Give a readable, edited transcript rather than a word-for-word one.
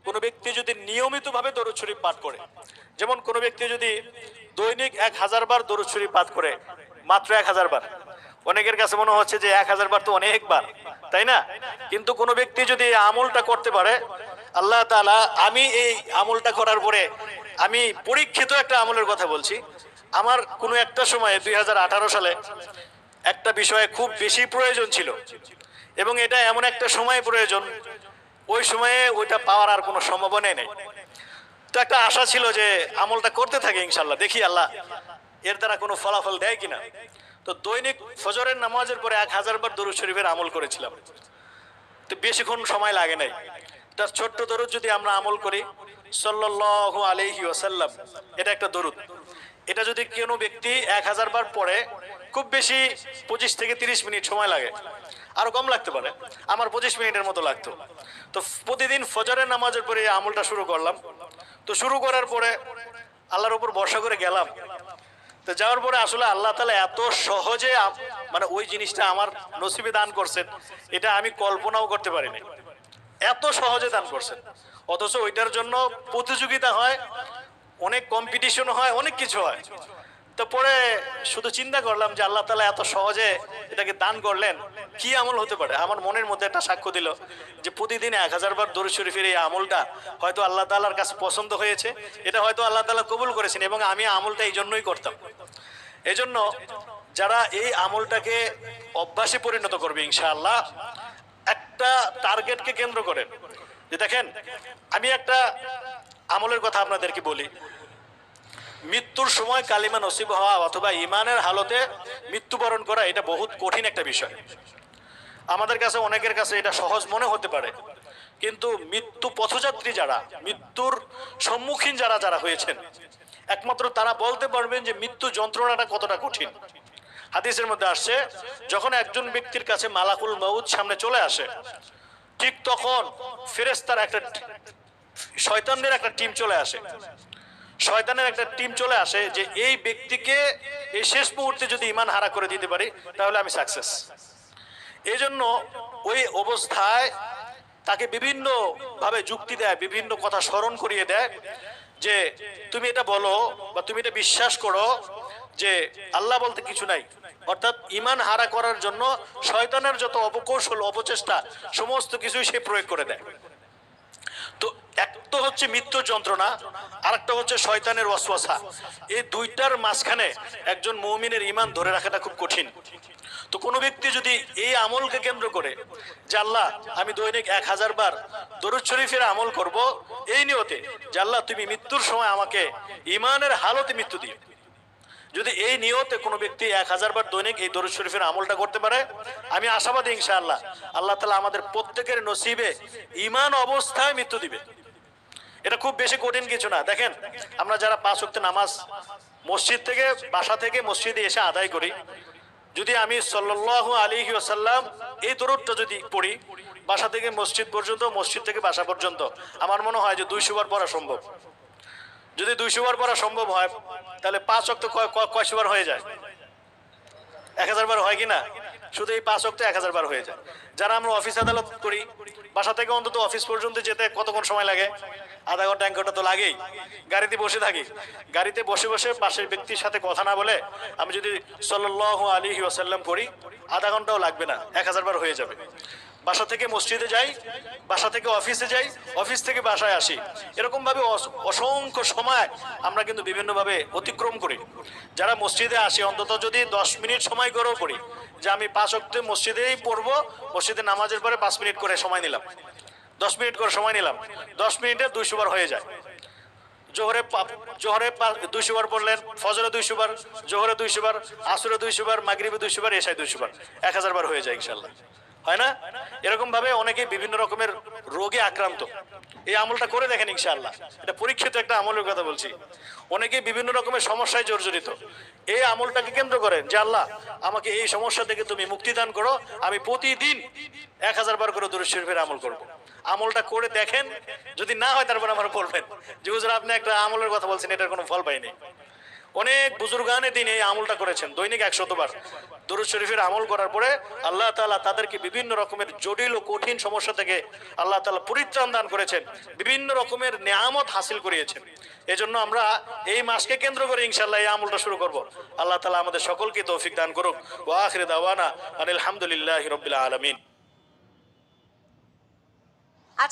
কোনো ব্যক্তি যদি নিয়মিতভাবে দরুদ শরীফ পাঠ করে, যেমন কোনো ব্যক্তি যদি দৈনিক 1000 বার দরুদ শরীফ পাঠ করে, মাত্র 1000 বার, অনেকের কাছে মনে হচ্ছে যে 1000 বার তো অনেকবার, তাই না? কিন্তু কোনো ব্যক্তি যদি এই আমলটা করতে পারে, আল্লাহ তাআলা, আমি এই আমলটা করার পরে, আমি পরীক্ষিত একটা আমলের কথা বলছি, আমার কোনো একটা সময়ে 2018 সালে একটা বিষয়ে খুব বেশি প্রয়োজন ছিল, এবং এটা এমন একটা সময় প্রয়োজন, ওই সময়ে ওইটা পাওয়ার আর কোনো সম্ভাবনাই নেই। তো একটা আশা ছিল যে আমলটা করতে থাকে ইনশাল্লাহ, দেখি আল্লাহ এর দ্বারা কোনো ফলাফল দেয় কিনা। তো দৈনিক ফজরের নামাজের পরে 1000 বার দরুদ শরীফের আমল করেছিলাম। তো বেশিক্ষণ সময় লাগে নাই। তার ছোট্ট দরুদ যদি আমরা আমল করি, সাল্লাল্লাহু আলাইহি ওয়াসাল্লাম, এটা একটা দরুদ, এটা যদি কোনো ব্যক্তি 1000 বার পড়ে, খুব বেশি 25 থেকে 30 মিনিট সময় লাগে, আরো কম লাগতে পারে, আমার 25 মিনিটের মতো লাগতো। তো প্রতিদিন ফজরের নামাজের পরে এই আমলটা শুরু করলাম। তো শুরু করার পরে আল্লাহর উপর ভরসা করে গেলাম। তো যাওয়ার পরে আসলে আল্লাহ তাআলা এত সহজে মানে ওই জিনিসটা আমার নসিবে দান করছেন, এটা আমি কল্পনাও করতে পারিনি, এত সহজে দান করছেন। অথচ ওইটার জন্য প্রতিযোগিতা হয়, অনেক কম্পিটিশন হয়, অনেক কিছু হয়। তো পরে শুধু চিন্তা করলাম যে আল্লাহ তাআলা এত সহজে এটাকে দান করলেন, কি আমল হতে পারে। আমার মনের মধ্যে একটা সাক্ষ্য দিল যে প্রতিদিন 1000 বার দরুদ শরীফের এই আমলটা হয়তো আল্লাহ তাআলার কাছে পছন্দ হয়েছে, এটা হয়তো আল্লাহ তাআলা কবুল করেছেন, এবং আমি আমলটা এই জন্যই করতাম। এই জন্য যারা এই আমলটাকে অভ্যাসে পরিণত করবে ইনশাআল্লাহ, একটা টার্গেটকে কেন্দ্র করে, যে দেখেন আমি একটা আমলের কথা আপনাদেরকে বলি, মৃত্যুর সময় কালিমা নসিব হওয়া অথবা ইমানের হালতে মৃত্যুবরণ করা, এটা বহুত কঠিন একটা বিষয়। আমাদের কাছে, অনেকের কাছে এটা সহজ মনে হতে পারে, কিন্তু মৃত্যু পথযাত্রী যারা, মৃত্যুর সম্মুখীন যারা যারা হয়েছেন, একমাত্র তারা বলতে পারবেন যে মৃত্যু যন্ত্রণাটা কতটা কঠিন। হাদিসের মধ্যে আসছে, যখন একজন ব্যক্তির কাছে মালাকুল মউত সামনে চলে আসে, ঠিক তখন ফেরেশতার একটা, শয়তানের একটা টিম চলে আসে, শয়তানের একটা টিম চলে আসে যে এই ব্যক্তিকে এই শেষ মুহূর্তে যদি ঈমান হারা করে দিতে পারি তাহলে আমি সাকসেস। এই জন্য ওই অবস্থায় তাকে বিভিন্ন ভাবে যুক্তি দেয়, বিভিন্ন কথা স্মরণ করিয়ে দেয় যে তুমি এটা বলো বা তুমি এটা বিশ্বাস করো যে আল্লাহ বলতে কিছু নাই। অর্থাৎ ঈমান হারা করার জন্য শয়তানের যত অপকৌশল, অপচেষ্টা, সমস্ত কিছুই সে প্রয়োগ করে দেয়। তো এক তো হচ্ছে মৃত্যুর যন্ত্রণা, আরেকটা হচ্ছে শয়তানের ওয়াসওয়াসা। এই দুইটার মাঝখানে একজন মুমিনের ঈমান ধরে রাখাটা খুব কঠিন। তো কোনো ব্যক্তি যদি এই আমলকে কেন্দ্র করে যে আল্লাহ আমি দৈনিক 1000 বার দরুদ শরীফের আমল করব, এই নিয়তে যে আল্লাহ তুমি মৃত্যুর সময় আমাকে ঈমানের হালতে মৃত্যু দিও, যদি এই নিয়তে কোনো ব্যক্তি 1000 বার দৈনিক এই দরুদ শরীফের আমলটা করতে পারে, আমি আশাবাদী ইনশাআল্লাহ আল্লাহ তাআলা আমাদের প্রত্যেকের নসিবে ঈমান অবস্থায় মৃত্যু দিবে। এটা খুব বেশি কঠিন কিছু না। দেখেন আমরা যারা 5 ওয়াক্ত নামাজ মসজিদ থেকে, বাসা থেকে মসজিদে এসে আদায় করি, যদি আমি সাল্লাল্লাহু আলাইহি ওয়াসাল্লাম এই দরুদটা যদি পড়ি বাসা থেকে মসজিদ পর্যন্ত, মসজিদ থেকে বাসা পর্যন্ত, আমার মনে হয় যে 200 বার পড়া সম্ভব। যদি 200 বার পড়া সম্ভব হয় তাহলে 5 ওয়াক্ত কয়শো বার হয়ে যায়? 1000 বার হয় কিনা? শুধু এই 5 ওয়াক্ত 1000 বার হয়ে যায়। যারা আমরা অফিস আদালত করি, বাসা থেকে অন্তত অফিস পর্যন্ত যেতে কতক্ষণ সময় লাগে? আধা ঘন্টা 1 ঘন্টা তো লাগেই। গাড়িতে বসে থাকি, গাড়িতে বসে বসে পাশের ব্যক্তির সাথে কথা না বলে আমি যদি সাল্লাল্লাহু আলাইহি ওয়াসাল্লাম পড়ি, আধা ঘন্টাও লাগবে না, 1000 বার হয়ে যাবে। বাসা থেকে মসজিদে যাই, বাসা থেকে অফিসে যাই, অফিস থেকে বাসায় আসি, এরকম ভাবে অসংখ্য সময় আমরা কিন্তু বিভিন্ন ভাবে অতিক্রম করি। যারা মসজিদে আসি অন্তত যদি 10 মিনিট সময় করেও পড়ি, যে আমি 5 ওয়াক্ত মসজিদেই পড়বো, মসজিদে নামাজের পরে 5 মিনিট করে সময় নিলাম, 10 মিনিট করে সময় নিলাম, 10 মিনিটে 200 বার হয়ে যায়। জোহরে 200 বার পড়লেন, ফজরে 200 বার, জোহরে 200 বার, আসরে 200 বার, মাগরিবে 200 বার, এশায় 200 বার, 1000 বার হয়ে যায় ইনশাআল্লাহ। হয় না? এরকম ভাবে অনেকে বিভিন্ন রকমের রোগে আক্রান্ত, এই আমলটা করে দেখেন ইনশাআল্লাহ, এটা পরীক্ষিত একটা আমলের কথা বলছি। অনেকে বিভিন্ন রকমের সমস্যায় জর্জরিত, এই আমলটাকে কেন্দ্র করেন যে আল্লাহ আমাকে এই সমস্যা থেকে তুমি মুক্তি দান করো, আমি প্রতিদিন 1000 বার করে দরুদ শরীফের আমল করব। আমলটা করে দেখেন, যদি না হয় তারপর আমার বলবেন যে হুজুর আপনি একটা আমলের কথা বলছেন, এটার কোনো ফল পাইনি। অনেক বুজুর্গানে দিন এই আমলটা করেছেন, দৈনিক 100 বার দরুদ শরীফের আমল করার পরে আল্লাহ তাআলা তাদেরকে বিভিন্ন রকমের জটিল ও কঠিন সমস্যা থেকে আল্লাহ তাআলা পরিত্রাণ দান করেছেন, বিভিন্ন রকমের নেয়ামত হাসিল করিয়েছেন। এজন্য আমরা এই মাসকে কেন্দ্র করে ইনশাআল্লাহ এই আমলটা শুরু করব। আল্লাহ তাআলা আমাদের সকলকে তৌফিক দান করুক। ওয়া আখিরু দাওয়ানা আলহামদুলিল্লাহি রাব্বিল আলামিন। আজ